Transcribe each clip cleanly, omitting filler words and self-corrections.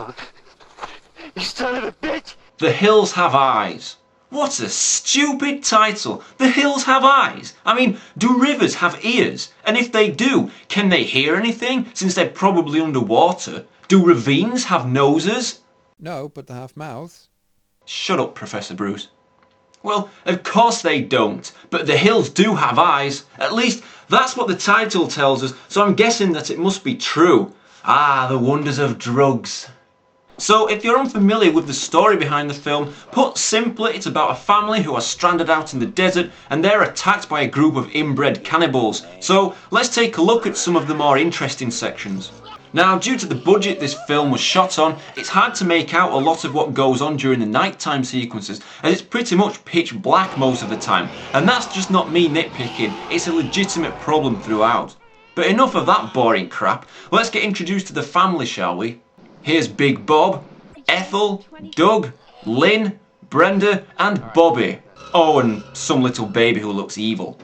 Oh, you son of a bitch! The Hills Have Eyes. What a stupid title. The Hills Have Eyes. I mean, do rivers have ears? And if they do, can they hear anything since they're probably underwater? Do ravines have noses? No, but they have mouths. Shut up, Professor Bruce. Well, of course they don't, but the hills do have eyes. At least, that's what the title tells us, so I'm guessing that it must be true. Ah, the wonders of drugs. So, if you're unfamiliar with the story behind the film, put simply, it's about a family who are stranded out in the desert and they're attacked by a group of inbred cannibals. So, let's take a look at some of the more interesting sections. Now, due to the budget this film was shot on, it's hard to make out a lot of what goes on during the nighttime sequences, as it's pretty much pitch black most of the time, and that's just not me nitpicking, it's a legitimate problem throughout. But enough of that boring crap, let's get introduced to the family, shall we? Here's Big Bob, Ethel, Doug, Lynn, Brenda and Bobby. Oh, and some little baby who looks evil.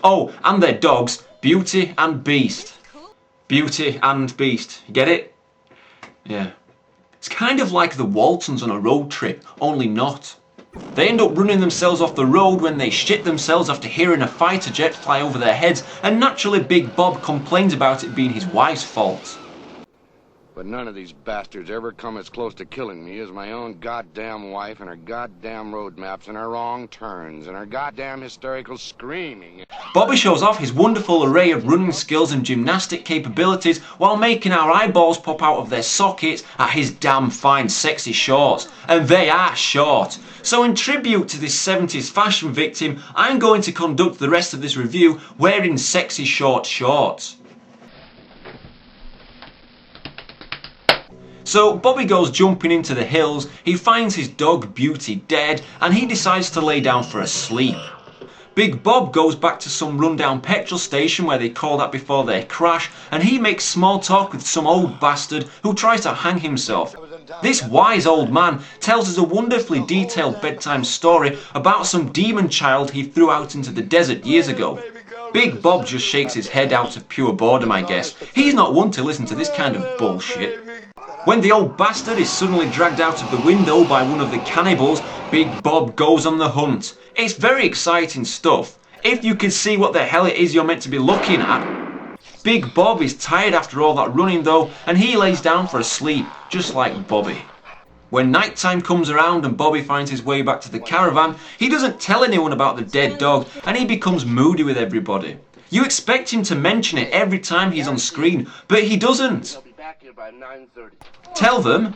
Oh, and their dogs, Beauty and Beast. Beauty and Beast, you get it? Yeah. It's kind of like the Waltons on a road trip, only not. They end up running themselves off the road when they shit themselves after hearing a fighter jet fly over their heads, and naturally Big Bob complains about it being his wife's fault. But none of these bastards ever come as close to killing me as my own goddamn wife and her goddamn road maps and her wrong turns and her goddamn hysterical screaming. Bobby shows off his wonderful array of running skills and gymnastic capabilities while making our eyeballs pop out of their sockets at his damn fine sexy shorts. And they are short. So in tribute to this 70s fashion victim, I'm going to conduct the rest of this review wearing sexy short shorts. So Bobby goes jumping into the hills, he finds his dog Beauty dead, and he decides to lay down for a sleep. Big Bob goes back to some rundown petrol station where they called at before their crash, and he makes small talk with some old bastard who tries to hang himself. This wise old man tells us a wonderfully detailed bedtime story about some demon child he threw out into the desert years ago. Big Bob just shakes his head out of pure boredom, I guess. He's not one to listen to this kind of bullshit. When the old bastard is suddenly dragged out of the window by one of the cannibals, Big Bob goes on the hunt. It's very exciting stuff, if you can see what the hell it is you're meant to be looking at. Big Bob is tired after all that running though, and he lays down for a sleep, just like Bobby. When nighttime comes around and Bobby finds his way back to the caravan, he doesn't tell anyone about the dead dog, and he becomes moody with everybody. You expect him to mention it every time he's on screen, but he doesn't. Tell them.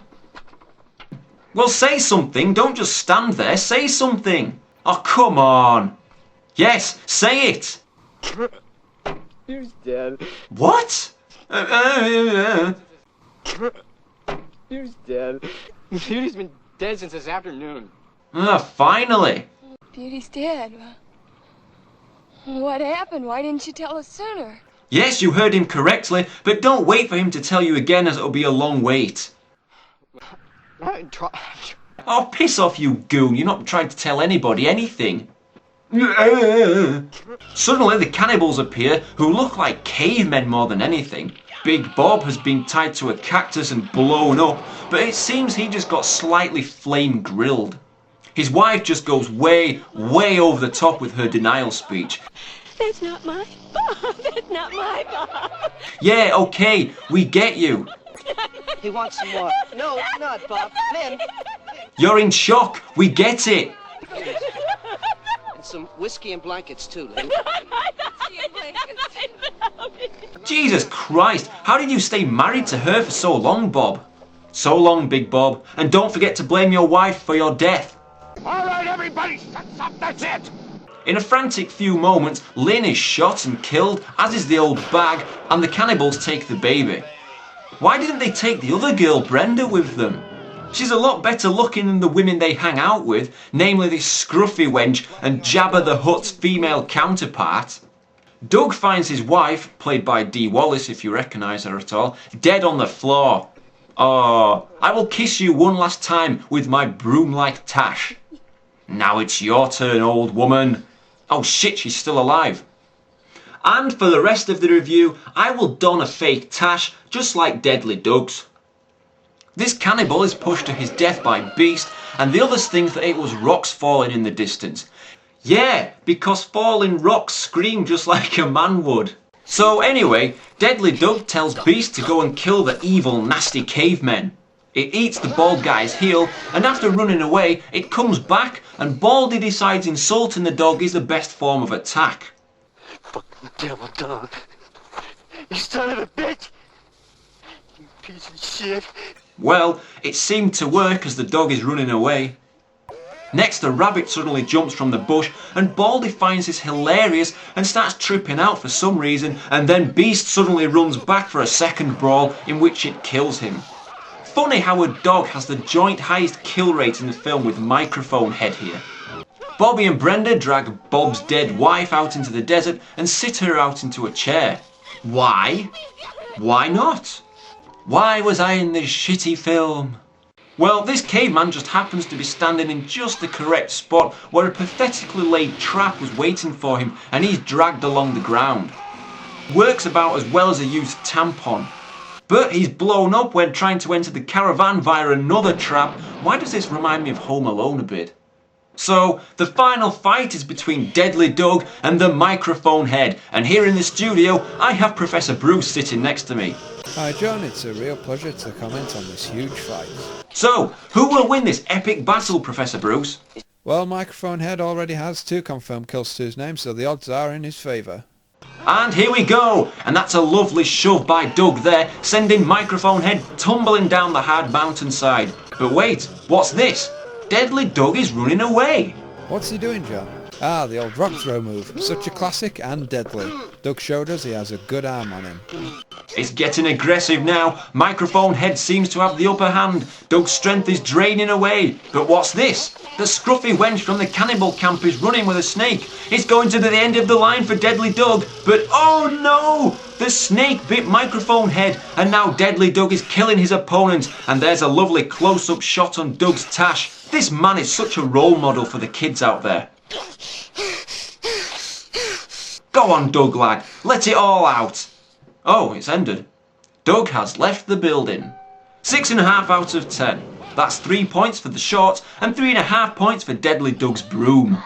Well, say something, don't just stand there, say something. Oh, come on. Yes, say it. He's dead. What? He's dead. Beauty's been dead since this afternoon. Finally. Beauty's dead. What happened? Why didn't you tell us sooner? Yes, you heard him correctly, but don't wait for him to tell you again as it'll be a long wait. Oh, piss off, you goon. You're not trying to tell anybody anything. Suddenly the cannibals appear, who look like cavemen more than anything. Big Bob has been tied to a cactus and blown up, but it seems he just got slightly flame grilled. His wife just goes way over the top with her denial speech. That's not my Bob. That's not my Bob. Yeah, okay, we get you. He wants some more. No, it's not, Bob. Lynn. You're in shock. We get it. And some whiskey and blankets, too, Lynn. Jesus Christ, how did you stay married to her for so long, Bob? So long, Big Bob. And don't forget to blame your wife for your death. All right, everybody, shut up, that's it! In a frantic few moments, Lynn is shot and killed, as is the old bag, and the cannibals take the baby. Why didn't they take the other girl, Brenda, with them? She's a lot better looking than the women they hang out with, namely this scruffy wench and Jabba the Hutt's female counterpart. Doug finds his wife, played by Dee Wallace if you recognise her at all, dead on the floor. Oh, I will kiss you one last time with my broom-like tash. Now it's your turn, old woman. Oh shit, she's still alive. And for the rest of the review, I will don a fake tash, just like Deadly Doug's. This cannibal is pushed to his death by Beast, and the others think that it was rocks falling in the distance. Yeah, because falling rocks scream just like a man would. So anyway, Deadly Doug tells Beast to go and kill the evil, nasty cavemen. It eats the bald guy's heel, and after running away, it comes back, and Baldy decides insulting the dog is the best form of attack. Fucking devil dog. You son of a bitch! You piece of shit. Well, it seemed to work as the dog is running away. Next, the rabbit suddenly jumps from the bush, and Baldy finds this hilarious and starts tripping out for some reason, and then Beast suddenly runs back for a second brawl in which it kills him. Funny how a dog has the joint highest kill rate in the film with Microphone Head here. Bobby and Brenda drag Bob's dead wife out into the desert and sit her out into a chair. Why? Why not? Why was I in this shitty film? Well, this caveman just happens to be standing in just the correct spot where a pathetically laid trap was waiting for him, and he's dragged along the ground. Works about as well as a used tampon. But he's blown up when trying to enter the caravan via another trap. Why does this remind me of Home Alone a bit? So, the final fight is between Deadly Doug and the Microphone Head, and here in the studio I have Professor Bruce sitting next to me. Hi John, it's a real pleasure to comment on this huge fight. So, who will win this epic battle, Professor Bruce? Well, Microphone Head already has 2 confirmed kills to his name, so the odds are in his favour. And here we go! And that's a lovely shove by Doug there, sending Microphone Head tumbling down the hard mountainside. But wait, what's this? Deadly Doug is running away! What's he doing, John? Ah, the old rock throw move. Such a classic and deadly. Doug showed us he has a good arm on him. It's getting aggressive now. Microphone Head seems to have the upper hand. Doug's strength is draining away. But what's this? The scruffy wench from the cannibal camp is running with a snake. It's going to the end of the line for Deadly Doug. But oh no! The snake bit Microphone Head, and now Deadly Doug is killing his opponent. And there's a lovely close-up shot on Doug's tash. This man is such a role model for the kids out there. Go on, Doug lad, let it all out. Oh, it's ended. Doug has left the building. 6.5 out of 10. That's 3 points for the short and 3.5 points for Deadly Doug's broom.